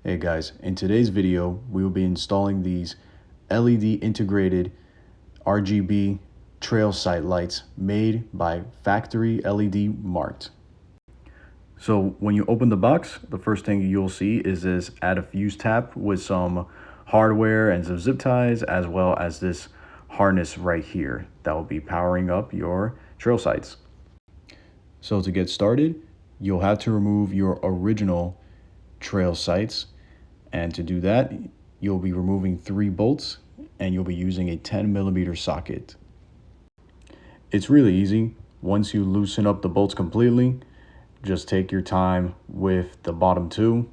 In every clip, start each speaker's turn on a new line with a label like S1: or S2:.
S1: Hey guys, in today's video, we will be installing these LED integrated RGB trail sight lights made by Factory LED Mart. So when you open the box, the first thing you'll see is this add a fuse tap with some hardware and some zip ties, as well as this harness right here that will be powering up your trail sights. So to get started, you'll have to remove your original trail sights, and to do that you'll be removing 3 bolts and you'll be using a 10mm socket. It's really easy. Once you loosen up the bolts completely, just take your time with the bottom 2.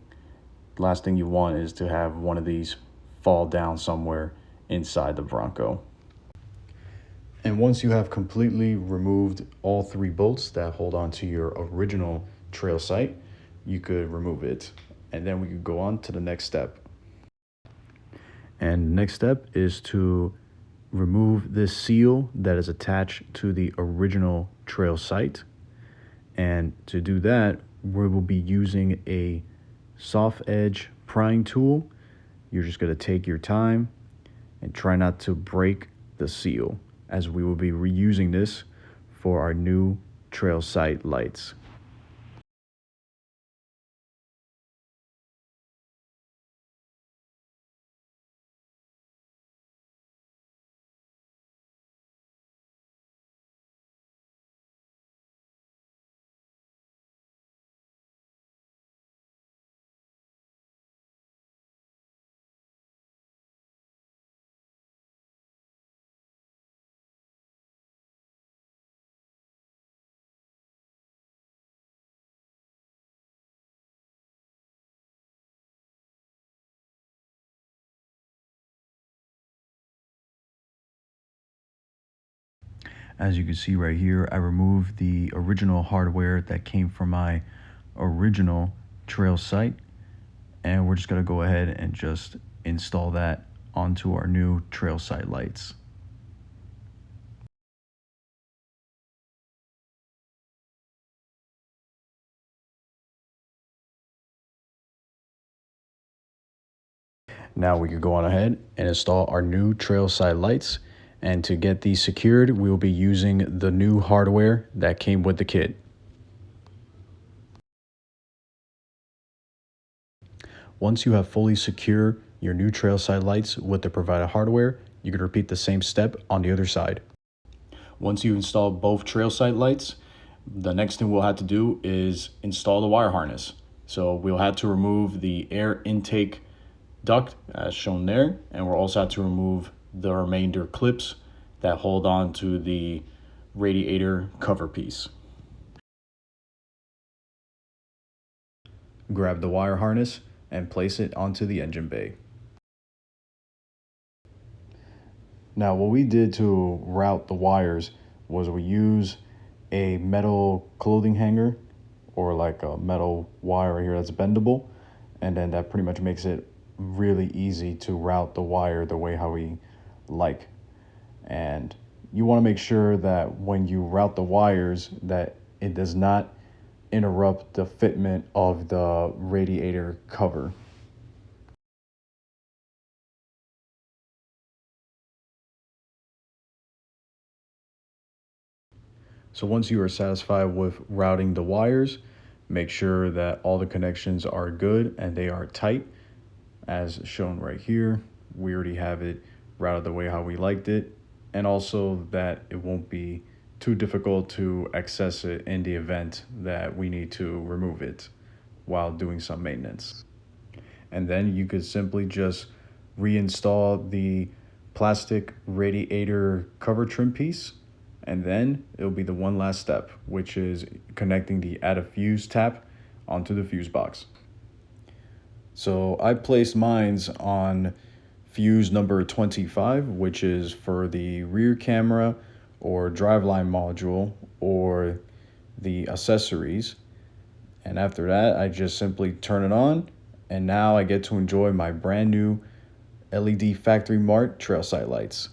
S1: Last thing you want is to have one of these fall down somewhere inside the Bronco. And once you have completely removed all 3 bolts that hold on to your original trail sight, you could remove it. And then we could go on to the next step. And the next step is to remove this seal that is attached to the original trail sight. And to do that, we will be using a soft edge prying tool. You're just going to take your time and try not to break the seal, as we will be reusing this for our new trail sight lights. As you can see right here, I removed the original hardware that came from my original trail sight, and we're just going to go ahead and just install that onto our new trail sight lights. Now we can go on ahead and install our new trail sight lights. And to get these secured, we will be using the new hardware that came with the kit. Once you have fully secured your new trail sight lights with the provided hardware, you can repeat the same step on the other side. Once you install both trail sight lights, the next thing we'll have to do is install the wire harness. So we'll have to remove the air intake duct as shown there, and we'll also have to remove the remainder clips that hold on to the radiator cover piece. Grab the wire harness and place it onto the engine bay. Now what we did to route the wires was we use a metal clothing hanger, or like a metal wire right here that's bendable, and then that pretty much makes it really easy to route the wire the way how we like. And you want to make sure that when you route the wires that it does not interrupt the fitment of the radiator cover. So once you are satisfied with routing the wires, make sure that all the connections are good and they are tight. As shown right here, we already have it routed the way how we liked it, and also that it won't be too difficult to access it in the event that we need to remove it while doing some maintenance. And then you could simply just reinstall the plastic radiator cover trim piece, and then it'll be the one last step, which is connecting the add a fuse tap onto the fuse box. So I placed mines on fuse number 25, which is for the rear camera or driveline module or the accessories. And after that, I just simply turn it on, and now I get to enjoy my brand new LED Factory Mart trail sight lights.